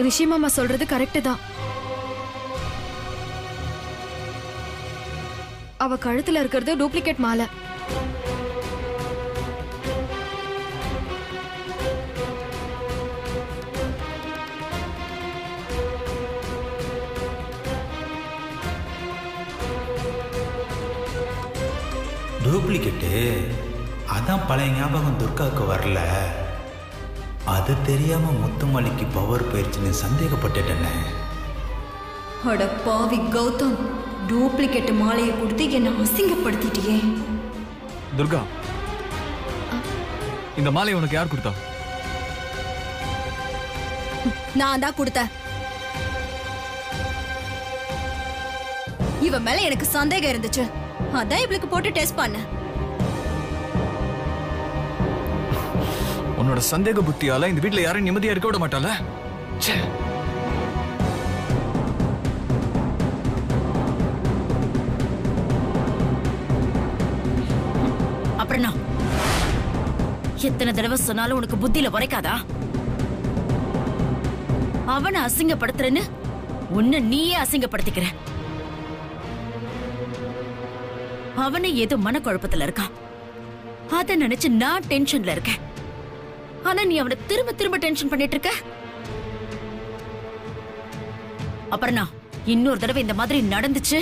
ரிஷி மாமா சொல்றது கரெக்ட் தான். அவ கழுத்துல இருக்கிறது டூப்ளிகேட் மாலை. டூப்ளிகேட்டு அதான் பழைய ஞாபகம் துர்காவுக்கு வரல. அது தெரியாம முத்துமாலிக்கு பவர் போயிடுச்சுன்னு சந்தேகப்பட்டுட்டேனே. அட பாவி கௌதம், டூப்ளிகேட் மாலையை கொடுத்து என்ன அசிங்கப்படுத்திட்டியே. துர்கா, இந்த மாலையை உனக்கு யார் கொடுத்தா? நான் தான் கொடுத்தேன். இவ மேல எனக்கு சந்தேகம் இருந்துச்சு, அதான் இவளுக்கு போட்டு டெஸ்ட் பண்ண. உன்னோட சந்தேக புத்தியால இந்த வீட்டுல யாரும் நிம்மதியா இருக்க விட மாட்டால. அப்புறம் எத்தனை தடவை சொன்னாலும் உனக்கு புத்தியில உரைக்காதா? அவனை அசிங்கப்படுத்துறன்னு உன்னை நீயே அசிங்கப்படுத்திக்கிற. அவனை ஏதோ மனக்குழப்பத்துல இருக்கான், அத நினைச்சு நான் டென்ஷன்ல இருக்கேன். ஆனா நீ அவனை திரும்ப திரும்ப டென்ஷன் பண்ணிட்டு இருக்க. அப்புறம் இன்னொரு தடவை இந்த மாதிரி நடந்துச்சு,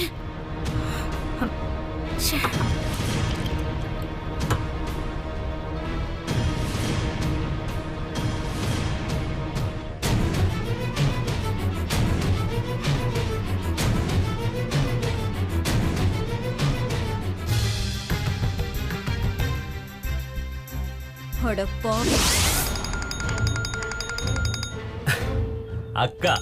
அக்கா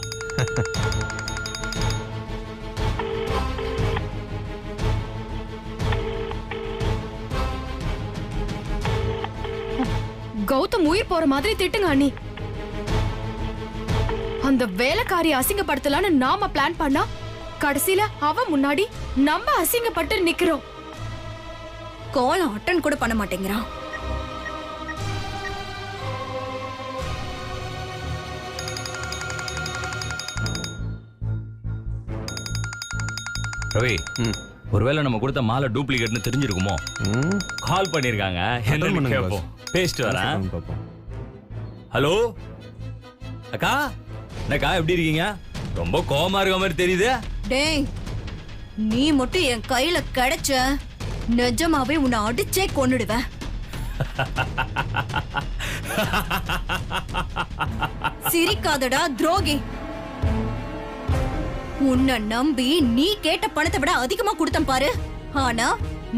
கௌதம் உயிர் போற மாதிரி திட்டுங்க அண்ணி. அந்த வேலைக்காரி அசிங்கப்படுத்தலான்னு நாம பிளான் பண்ணா கடைசியில அவ முன்னாடி நம்ம அசிங்கப்பட்டு நிக்கிறோம். கால் அட்டன் கூட பண்ண மாட்டேங்கிறான். ரவி, ஒருவேளை நம்ம கொடுத்த மாலை டூப்ளிகேட்னு தெரிஞ்சிருக்குமோ? கால் பண்ணிருக்காங்க, என்ன கேட்போம், பேசிட்டு வரேன். ஹலோ அக்கா, என்னக்கா எப்படி இருக்கீங்க? ரொம்ப கோவமா இருக்க மாதிரி தெரியுது. டேய், நீ மட்டும் என் கையில கிடைச்ச நிஜமாவே உன்னை அடிச்சே கொன்னுடுவேன். சிரிக்காதடா துரோகி. உன்னை நம்பி நீ கேட்ட பணத்தை விட அதிகமா கொடுத்தேன் பாரு. ஆனா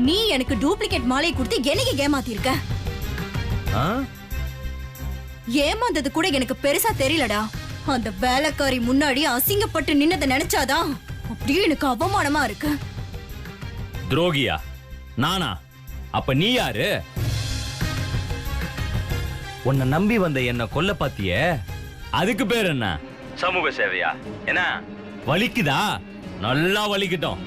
நீ எனக்கு டூப்ளிகேட் மாலையை கொடுத்து என்னைக்கு ஏமாத்தி இருக்க. ஏமாந்தது கூட எனக்கு பெருசா தெரியலடா. அந்த வேலைக்காரி முன்னாடி அசிங்கப்பட்டு நின்னதை நினைச்சாதான் அப்படியே எனக்கு அவமானமா இருக்கு. துரோகியா நானா? அப்ப நீ யாரு? உன்னை நம்பி வந்த என்ன கொல்ல பாத்திய, அதுக்கு பேர் என்ன? சமூக சேவையா? என்ன வலிக்குதா? நல்லா வலிக்கட்டும்.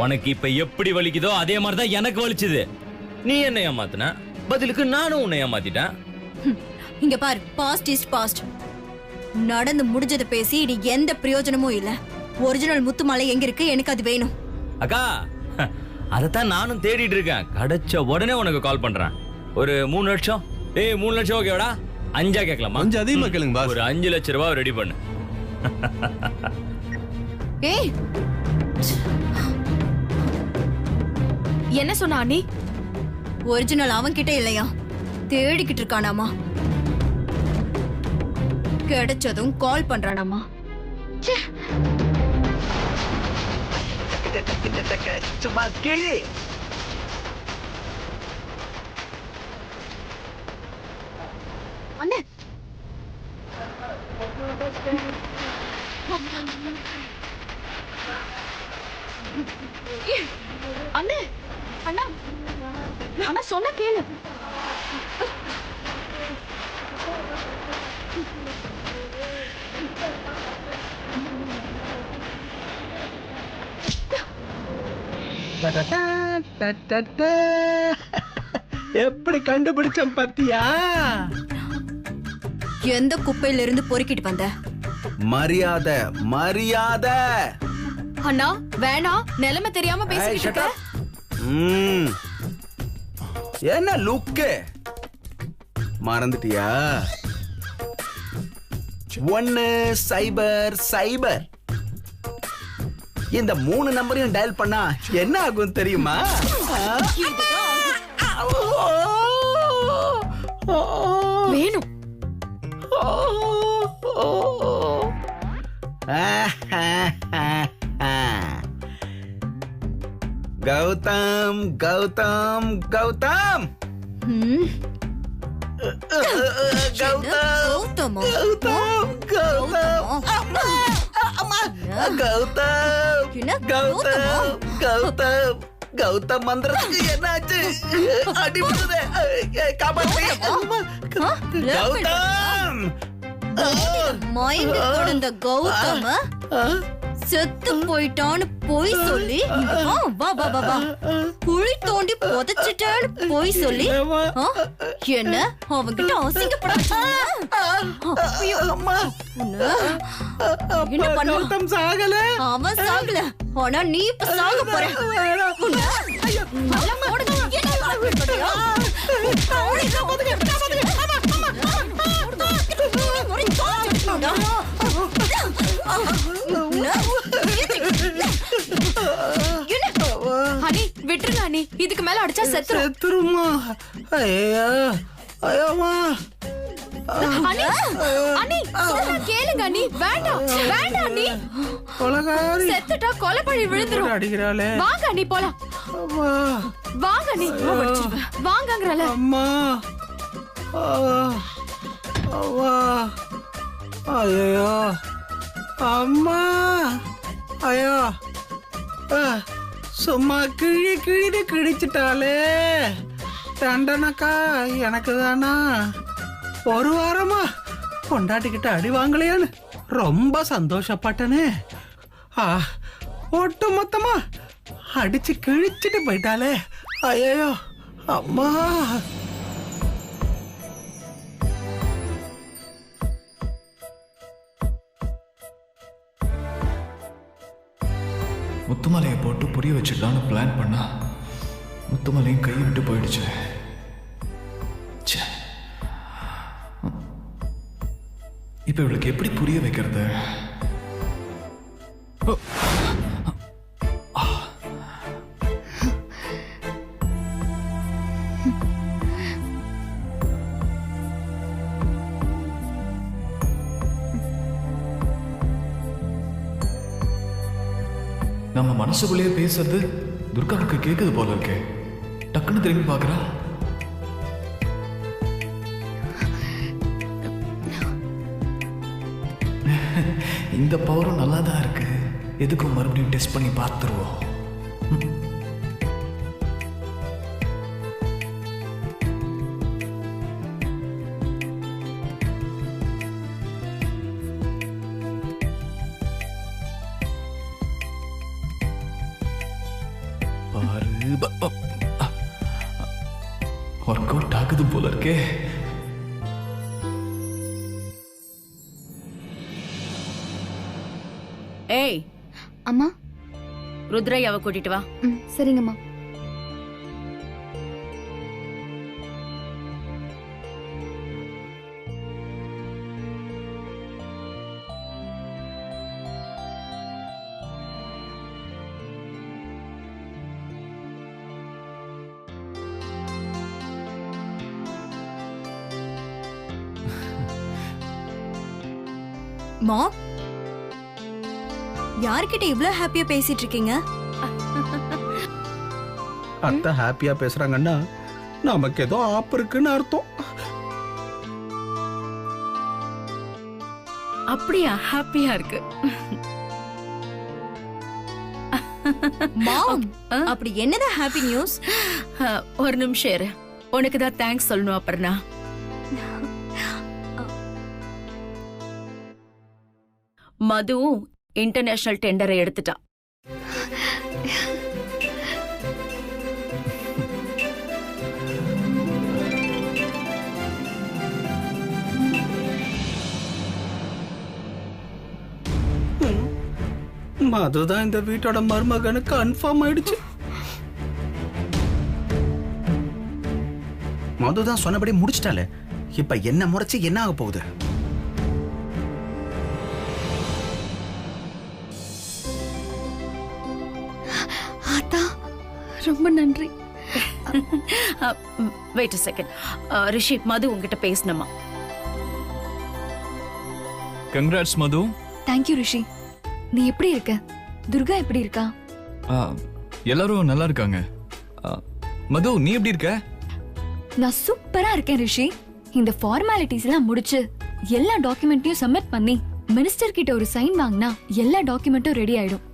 உனக்கு இப்ப எப்படி வலிக்குதோ அதே மாதிரிதான் எனக்கு வலிச்சுது. நீ என்ன ஏமாத்தின, பதிலுக்கு நானும் உன்னை ஏமாத்திட்டேன். இங்க பாரு, பாஸ்ட் இஸ் பாஸ்ட். நடந்து முடிஞ்சதை பேசி நீ எந்த பிரயோஜனமும் இல்ல. ஒரிஜினல் முத்துமாலை எங்க இருக்கு? எனக்கு அது வேணும். அக்கா, அதத்தான் நானும் தேடிட்டு இருக்கேன். கிடைச்ச உடனே உனக்கு கால் பண்றேன். ஒரு 3 லட்சம். 3 லட்சம் ஓகேவாடா? 5 கேட்கலாமா? கொஞ்சம் அதிகமா கேளுங்க பாஸ். ஒரு 5 லட்சம் ரூபாய் ரெடி பண்ணு. ஏய், என்ன சொன்னா அண்ணி? ஒரிஜினல் அவன் கிட்ட இல்லையா, தேடிக்கிட்டு இருக்கானாமா. கிடைச்சதும் கால் பண்றானாமா. சும்மா கேளு. அண்ணே, அண்ணே, அண்ணா, அண்ணா சொன்ன கேளு. எப்படி கண்டுபிடிச்சம் பாத்தியா? எந்த குப்பையில இருந்து பொறுக்கிட்டு வந்த? மரியாதை மரியாதை. அண்ணா வேணாம், நிலைமை தெரியாம பேசிட்டு இருக்க. என்ன லுக்கு மறந்துட்டியா? 1-0-0 இந்த 3 நம்பரையும் டயல் பண்ணா என்ன ஆகும் தெரியுமா? வேணும். கௌதம் கௌதம் கௌதம் கௌதம் கௌதம் கௌதம் கௌதம் கௌதம் மந்திரத்துக்கு என்னாச்சு? அடிபடுதே, காப்பாத்து. கௌதம் மயங்கி கிடந்த கௌதம செத்து போயிட்டான்னு போய் சொல்லி வா வா வா வா குழி தோண்டி புதைச்சிட்டான்னு போய் சொல்லி என்ன அவங்கிட்ட அசிங்கப்படாது. என்ன பண்ண? கௌதம் சாகல. அவன் சாகல, ஆனா நீ இப்ப சாக போற. நல்லா போடுங்க. அனி விட்டுருங்க அனி, இதுக்கு மேல அடிச்சா செத்துருமா? ஐயா ஐயாமா. அனி அனி சொன்னா கேளுங்க அனி. வேண்டாம் வேண்டாம் அனி, கொலகாரி செத்துட்டா கொலைப்பழி விழுந்துரும். அடிக்கிறாளே. வாங்க அனி போலாம். வாங்க அனி, வாங்கங்கறல. அம்மா அம்மா ஐயோ அம்மா ஐயோ சும்மா கிழி கிழின்னு கிழிச்சிட்டாலே. தண்டனக்கா எனக்கு தானா? ஒரு வாரமா கொண்டாட்டிக்கிட்ட அடி வாங்கலையான்னு ரொம்ப சந்தோஷப்பட்டனே. ஒட்டு மொத்தமா அடிச்சு கிழிச்சிட்டு போயிட்டாலே. ஐயோ அம்மா. முத்துமலையை போட்டு புரிய வச்சிடலான்னு பிளான் பண்ணா முத்துமலையும் கையை விட்டு போயிடுச்சு. இப்ப இவளுக்கு எப்படி புரிய வைக்கிறது? நம்ம மனசுக்குள்ளேயே பேசுறது துர்காவுக்கு கேக்குது போல இருக்கே. டக்குன்னு திரும்பி பாக்குறா. இந்த பவரும் நல்லா தான் இருக்கு. எதுக்கும் மறுபடியும் டெஸ்ட் பண்ணி பார்த்துருவோம். ஒர்க் அவுட் ஆகுது போல இருக்கே. ஏய் அம்மா, ருத்ரையாவை கூட்டிட்டு வா. சரிங்கம்மா. மாம், யார்கிட்ட இவ்வளவு ஹாப்பியா பேசிட்டு இருக்கீங்க? அத்தை ஹாப்பியா பேசுறாங்கன்னா நமக்கு ஏதோ ஆப் இருக்குன்னு அர்த்தம். அப்படியா? ஹாப்பியா இருக்கு. மாம், அப்படி என்னதான் ஹாப்பி நியூஸ்? ஒரு நிமிஷம் இரு, உனக்கு தான் தேங்க்ஸ் சொல்லணும். அப்புறம்னா மது இன்டர்நேஷனல் டெண்டரை எடுத்துட்டா. மதுதான் இந்த வீட்டோட மருமகனு கன்ஃபார்ம் ஆயிடுச்சு. மதுதான் சொன்னபடி முடிச்சிட்டாலே. இப்ப என்ன முறைச்சு என்ன ஆக போகுது? ஆத்தா ரொம்ப நன்றி. Wait a second. Rishi, Madhu உங்ககிட்ட பேசணுமா? கங்க்ராட்ஸ் மது. தேங்க்யூ ரிஷி. நீ எப்படி இருக்க? துர்கா எப்படி இருக்கா? எல்லாரும் நல்லா இருக்காங்க. மது, நீ எப்படி இருக்க? நான் சூப்பரா இருக்கேன் ரிஷி. இந்த ஃபார்மாலிட்டிஸ் எல்லாம் முடிச்சு எல்லா டாக்குமெண்ட்டையும் சப்மிட் பண்ணி மினிஸ்டர் கிட்ட ஒரு சைன் வாங்கினா எல்லா டாக்குமெண்ட்டும் ரெடி ஆயிடும்.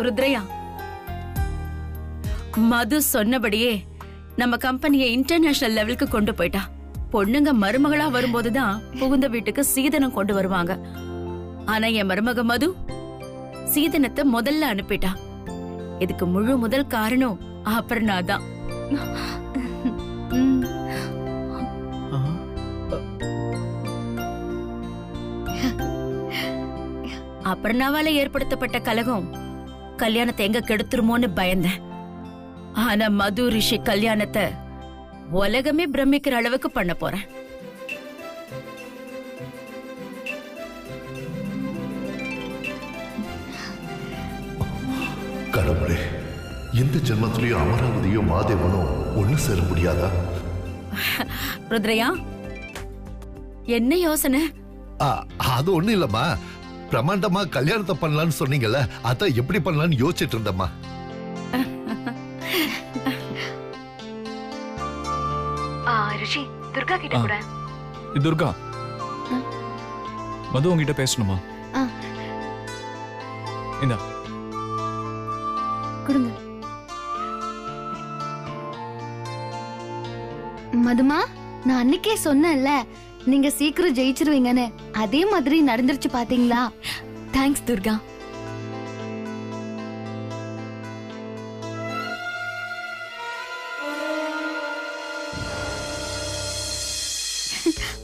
ருத்ரையா, மது சொன்னபடியே நம்ம கம்பெனியை இன்டர்நேஷனல் லெவலுக்கு கொண்டு போயிட்டா. பொண்ணுங்க மருமகளா வரும்போதுதான் புகுந்த வீட்டுக்கு சீதனம் கொண்டு வருவாங்க. ஆனா என் மருமக மது சீதனத்தை முதல்ல அனுப்பிட்டா. இதுக்கு முழு முதல் காரணம் அபர்ணா தான். அபர்ணாவால ஏற்படுத்தப்பட்ட கலகம் கல்யாணத்தை எங்க கெடுத்துருமோன்னு பயந்தேன். ஆனா மது ரிஷி கல்யாணத்தை உலகமே பிரமிக்கிற அளவுக்கு பண்ண போறேன். கடவுளே, எந்த ஜென்மத்திலையும் அமராவதியும் மாதேவனும் ஒண்ணு சேர முடியாதா? ருத்ரையா, என்ன யோசனை? அது ஒண்ணு இல்லம்மா, பிரமாண்டமா கல்யாணத்தை பண்ணலாம்னு சொன்னீங்கல்ல, அதான் எப்படி பண்ணலாம்னு யோசிச்சுட்டு இருந்தம்மா. ரிஷி, துர்கா கிட்ட கூட. துர்கா, மது உங்ககிட்ட பேசணுமா? இந்தா கொடுங்க. மதுமா, நான் அன்னைக்கே சொன்னேன்ல நீங்க சீக்கிரம் ஜெயிச்சிருவீங்கன்னு. அதே மாதிரி நடந்துருச்சு பாத்தீங்களா? தேங்க்ஸ் துர்கா.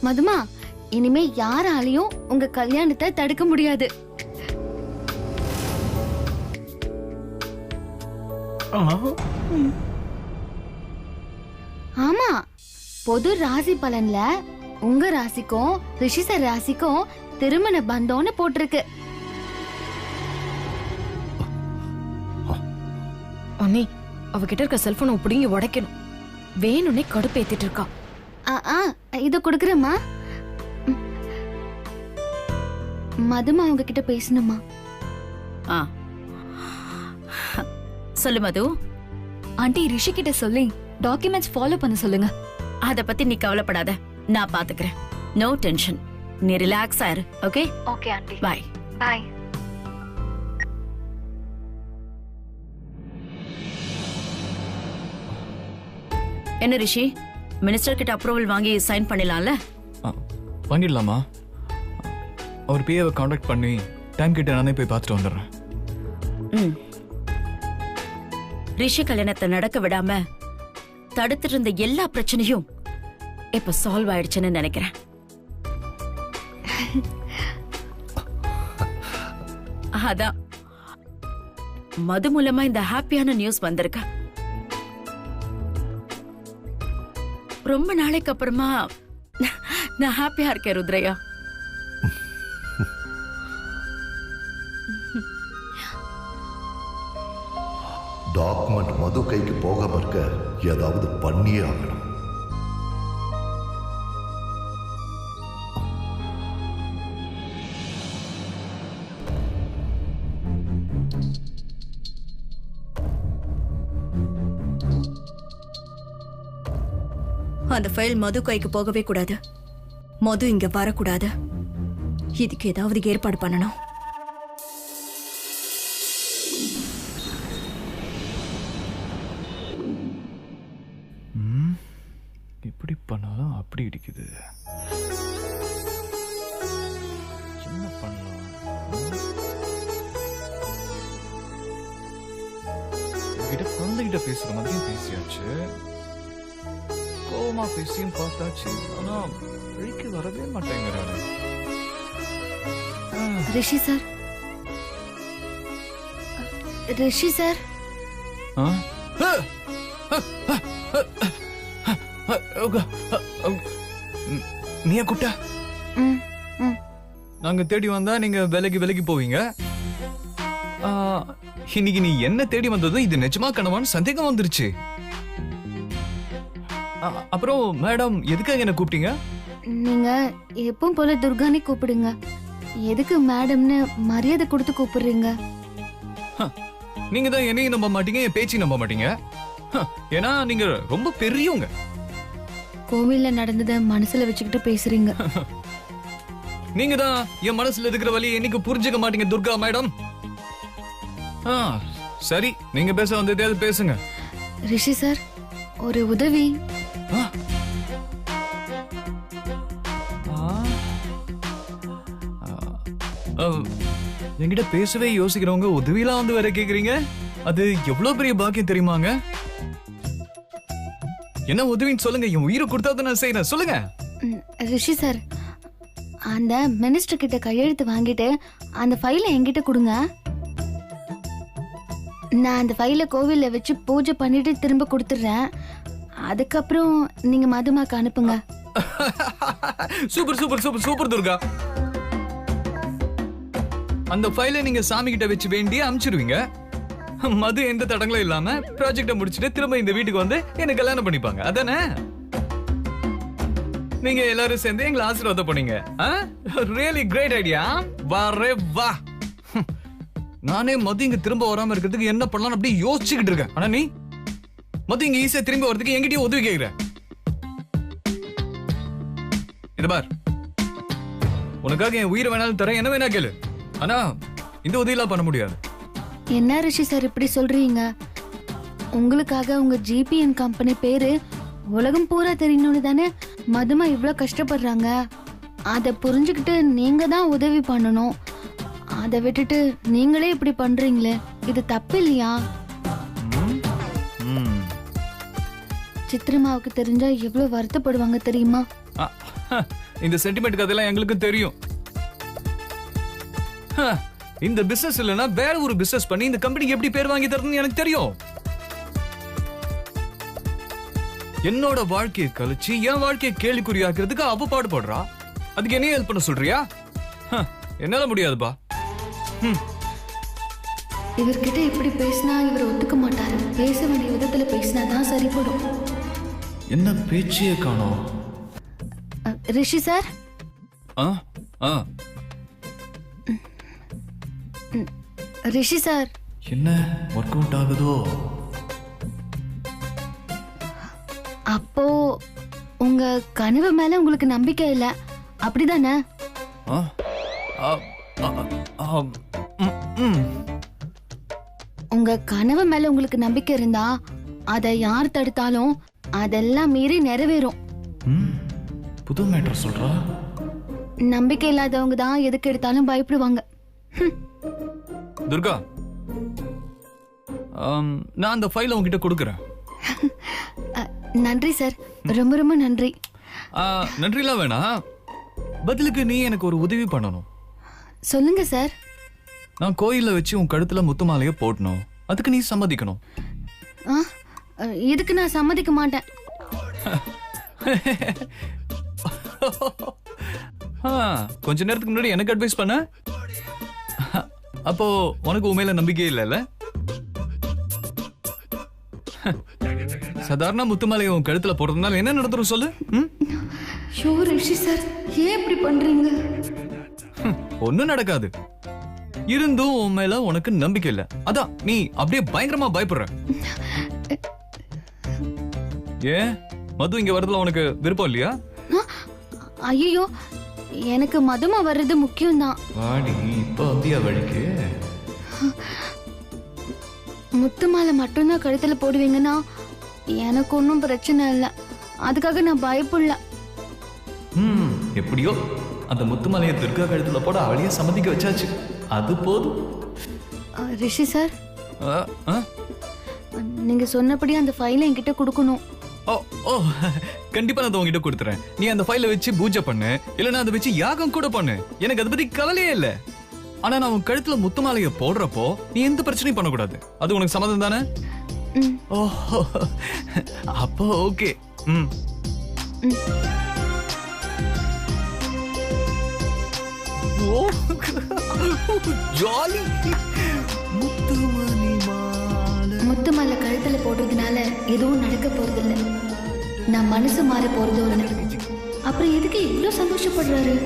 மதுமா, இனிமே யாராலையும் உங்க கல்யாணத்தை தடுக்க முடியாது. ஆமா, பொது ராசி பலன்ல உங்க ராசிக்கும் ரிஷி சார் ராசிக்கும் திருமண பந்தம்னு போட்டிருக்கு. அண்ணி, அவகிட்ட இருக்க செல்போனை பிடிங்கி உடைக்கணும். வேணும்னே கடுப்பேத்திட்டு இருக்கா. இத கொடுக்கறேம்மா. மதுமா உங்ககிட்ட பேசணுமா? சொல்லு மது. ஆண்டி, ரிஷி கிட்ட சொல்லி டாக்குமெண்ட்ஸ் ஃபாலோ பண்ண சொல்லுங்க. அத பத்தி நீ கவலைப்படாத, நான் பாத்துக்கிறேன். நோ டென்ஷன், நீ ரிலாக்ஸ் ஆயிரு. Okay? Okay aunty. Bye bye. என்ன ரிஷி, மினிஸ்டர் கிட்ட அப்ரூவல் வாங்கி சைன் பண்ணிடலாம்ல? வாங்கிடலாமா? அவர் பிஏவை கான்டாக்ட் பண்ணி டைம் கிட்ட நானே போய் பார்த்துட்டு வந்துடுறேன். ரிஷி கல்யாணத்தை நடக்க விடாம தடுத்துட்டு இருந்த எல்லா பிரச்சனையும் இப்ப சால்வ் ஆயிடுச்சுன்னு நினைக்கிறேன். அதான் மது மூலமா இந்த ஹாப்பியான நியூஸ் வந்திருக்கு. ரொம்ப நாளைக்கு அப்புறமா நான் ஹாப்பியா இருக்கேன் ருத்ரையா. டாக்குமெண்ட் மது கைக்கு போகாம இருக்க ஏதாவது பண்ணியே ஆகணும். அந்த ஃபைல் மது கைக்கு போகவே கூடாது. மது இங்க வரக்கூடாது. இதுக்கு ஏதாவது ஏற்பாடு பண்ணணும். இப்படி பண்ணாலும் அப்படி இடிக்குது. பண்ணலாம்? கிட்ட குழந்தைகிட்ட பேசுற மாதிரியும் பேசியாச்சு, கோவமா பேசியும் பார்த்தாச்சு. ஆனா வழிக்கு வரவே மாட்டேங்கிறாரு. ரிஷி சார், ரிஷி சார், நீயா கூப்பிட்ட? நாங்க தேடி வந்தா நீங்க விலகி போவீங்க. இன்னைக்கு நீ என்ன தேடி வந்ததும் இது நிஜமா கனவான்னு சந்தேகம் வந்துருச்சு. அப்புறம் மேடம் எதுக்காக என்ன கூப்பிட்டீங்க? நீங்க எப்பவும் போல துர்கானே கூப்பிடுங்க. எதுக்கு மேடம்னு மரியாதை கொடுத்து கூப்பிடுறீங்க? நீங்க தான் என்னையும் நம்ப மாட்டீங்க, என் பேச்சையும் நம்ப மாட்டீங்க. ஏன்னா நீங்க ரொம்ப பெரியவங்க. கோவில்ல நடந்தத மனசுல வச்சுக்கிட்டு பேசுறீங்க. நீங்க தான் என் மனசுல இருக்கிற வழி என்னைக்கு புரிஞ்சுக்க மாட்டீங்க துர்கா மேடம். சரி, நீங்க பேச வந்ததையாவது பேசுங்க. ரிஷி சார், ஒரு உதவி. என்கிட்ட பேசவே யோசிக்கிறவங்க உதவியெல்லாம் வந்து வேற கேக்குறீங்க. அது எவ்வளவு பெரிய பாக்கியம் தெரியுமாங்க? என்ன உதவின்னு சொல்லுங்க, என் உயிரை கொடுத்தா நான் செய்யறேன், சொல்லுங்க. ரிஷி சார், அந்த மினிஸ்டர் கிட்ட கையெழுத்து வாங்கிட்டு அந்த ஃபைலை என்கிட்ட கொடுங்க. நான் அந்த ஃபைலை கோவில்ல வச்சு பூஜை பண்ணிட்டு திரும்ப கொடுத்துடுறேன். அதுக்கப்புறம் நீங்க மதுமாக்கு அனுப்புங்க. Super super super super Durga. அந்த ஃபைலை நீங்க சாமி கிட்ட வச்சு வேண்டி அனுப்பிச்சிடுவீங்க. மது எந்த தடங்களும் இல்லாம ப்ராஜெக்ட முடிச்சிட்டு திரும்ப இந்த வீட்டுக்கு வந்து என்ன கல்யாணம் பண்ணிப்பாங்க, அதானே? நீங்க எல்லாரும் சேர்ந்து எங்களை ஆசீர்வாதம் பண்ணீங்க. Really great idea. வாரே வா. நானே மது இங்க திரும்ப வராம இருக்கிறதுக்கு என்ன பண்ணலாம் அப்படி யோசிச்சுக்கிட்டு இருக்கேன். ஆனா நீ மது இங்க ஈஸியா திரும்ப வரதுக்கு என்கிட்டயே உதவி கேக்குற. இது பார், உனக்காக என் உயிரை வேணாலும் தரேன், என்ன வேணா கேளு. ஆனா இந்த உதவியெல்லாம் பண்ண முடியாது. என்ன ரிஷி சார் இப்படி சொல்றீங்க? உங்களுக்காக உங்க ஜிபிஎன் கம்பெனி பேரு உலகம் பூரா தெரியணும்னு தானே மதுமா இவ்ளோ கஷ்டப்படுறாங்க. அதை புரிஞ்சுக்கிட்டு நீங்க தான் உதவி பண்ணணும். அதை விட்டுட்டு நீங்களே இப்படி பண்றீங்களே, இது தப்பு இல்லையா? சித்ரமாவுக்கு தெரிஞ்சா எவ்வளவு வருத்தப்படுவாங்க தெரியுமா? இந்த சென்டிமெண்ட் கதையெல்லாம் எங்களுக்கு தெரியும். இந்த பிசினஸ் இல்லனா வேற ஒரு பிசினஸ் பண்ணி இந்த கம்பெனிக்கு எப்படி பேர் வாங்கி தரணும்னு எனக்கு தெரியும். என்னோட வாழ்க்கையை கழிச்சு என் வாழ்க்கையை கேள்விக்குறியாக்குறதுக்கு அவ பாடுபடுறா. அதுக்கு என்ன ஹெல்ப் பண்ண சொல்றியா? என்னால முடியாதுப்பா. இவர்கிட்ட இப்படி பேசினா இவர் ஒத்துக்க மாட்டாரு. பேச வேண்டிய விதத்துல பேசினா தான் சரிப்படும். என்ன பேச்சையே காணோம். ரிஷி சார், ரிஷி சார், என்ன ஒர்க் அவுட் ஆகுதோ? அப்போ உங்க கனவு மேல உங்களுக்கு நம்பிக்கை இல்ல, அப்படிதானே? உங்க கனவு மேல உங்களுக்கு நம்பிக்கை இருந்தா அதை யார் தடுத்தாலும் அதெல்லாம் மீறி நிறைவேறும். புது மேட்டர் சொல்றா. நம்பிக்கை இல்லாதவங்க தான் எதுக்கு எடுத்தாலும் பயப்படுவாங்க. துர்கா, நான் அந்த ஃபைலை உங்ககிட்ட கொடுக்கறேன். நன்றி சார், ரொம்ப ரொம்ப நன்றி. நன்றிலாம் வேணாம், பதிலுக்கு நீ எனக்கு ஒரு உதவி பண்ணணும். சொல்லுங்க சார். நான் கோயில்ல வச்சு உன் கழுத்துல முத்து மாலையை போடணும். அதுக்கு நீ சம்மதிக்கணும். இதுக்கு நான் சம்மதிக்க மாட்டேன். கொஞ்ச நேரத்துக்கு முன்னாடி எனக்கு அட்வைஸ் பண்ண, அப்போ உனக்கு உண்மையில நம்பிக்கை இல்லைல்ல? சாதாரண முத்துமாலையை உன் கழுத்துல போடுறதுனால என்ன நடந்துரும் சொல்லு? ரிஷி சார், ஏன் இப்படி பண்றீங்க? ஒண்ணும் நடக்காது. இருந்தும் உன் மேல உனக்கு நம்பிக்கை இல்ல, அதான் நீ அப்படியே பயங்கரமா பயப்படுற. ஏன் மது இங்க வரதுல உனக்கு விருப்பம் இல்லையா? ஐயோ, எனக்கு மதுமா வர்றது முக்கியம் தான். வாடி, இப்ப வந்தியா வழிக்கு? முத்துமாலை மட்டும்தான் கழுத்துல போடுவீங்கன்னா எனக்கு ஒன்றும் பிரச்சனை இல்லை. அதுக்காக நான் பயப்படல. எப்படியோ அந்த முத்துமலையை துர்கா கழுத்துல போட அவளையே சம்மதிக்க வச்சாச்சு. அது போதும். ரிஷி சார், ஆ, ஆ? நீங்க சொன்னபடி அந்த ஃபைலை என்கிட்ட கொடுக்கணும். ஓ ஓ கண்டிப்பா நான் அதை உங்ககிட்ட கொடுத்துறேன். நீ அந்த ஃபைலை வச்சு பூஜை பண்ணு, இல்லைன்னா அதை வச்சு யாகம் கூட பண்ணு. எனக்கு அதை பத்தி கவலையே இல்லை. ஆனா நான் உன் கழுத்துல முத்து மாலையை போடுறப்போ நீ எந்த பிரச்சனையும் பண்ணக்கூடாது. அது உனக்கு சம்மதம் தானே? ஓஹோ, அப்போ ஓகே. ம். ஓ ஜாலி. முத்துமணி மாலை. முத்து மாலை கழுத்துல போடுறதுனால எதுவும் நடக்க போறதில்ல. நான் மனசு மாற போறது ஒண்ணு. அப்புறம் எதுக்கு இவ்வளவு சந்தோஷப்படுறாரு?